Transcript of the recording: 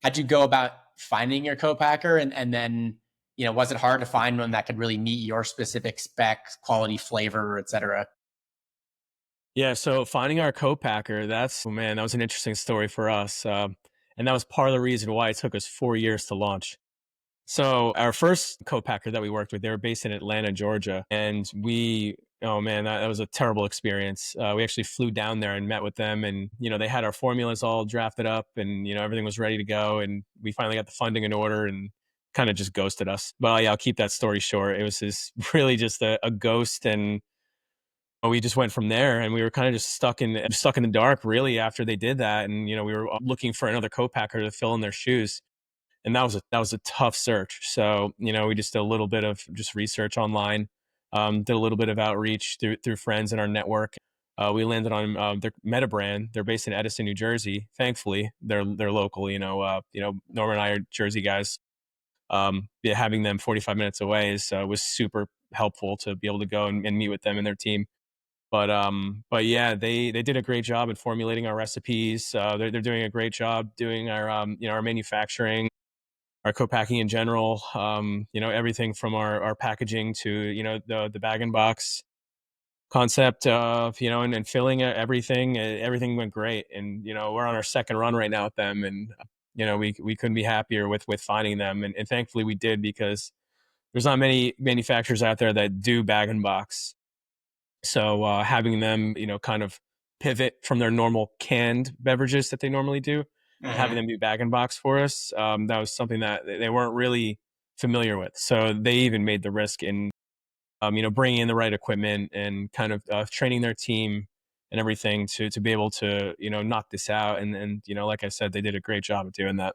how'd you go about finding your co-packer? And then, was it hard to find one that could really meet your specific specs, quality, flavor, et cetera? Yeah, so finding our co-packer, oh man, that was an interesting story for us. And that was part of the reason why it took us 4 years to launch. So our first co-packer that we worked with, they were based in Atlanta, Georgia. And oh man, that was a terrible experience. We actually flew down there and met with them, and, they had our formulas all drafted up, and, everything was ready to go. And we finally got the funding in order and kind of just ghosted us. But yeah, I'll keep that story short. It was really just a ghost. And we just went from there, and we were kind of just stuck in the dark really after they did that. And, we were looking for another co-packer to fill in their shoes, and that was a tough search. So, we just did a little bit of just research online, did a little bit of outreach through friends in our network. We landed on their Meta brand. They're based in Edison, New Jersey. Thankfully, they're local. Norman and I are Jersey guys. Yeah, having them 45 minutes away was super helpful to be able to go and meet with them and their team. But yeah, they did a great job at formulating our recipes. They're doing a great job doing our manufacturing, our co-packing in general. Everything from our packaging to, the bag and box concept of, and filling everything. Everything went great, and, we're on our second run right now with them, and, we couldn't be happier with finding them, and thankfully we did, because there's not many manufacturers out there that do bag and box. So having them, kind of pivot from their normal canned beverages that they normally do, and having Hmm. them do bag and box for us, that was something that they weren't really familiar with. So they even made the risk in, bringing in the right equipment and kind of training their team and everything to be able to, knock this out. And like I said, they did a great job of doing that.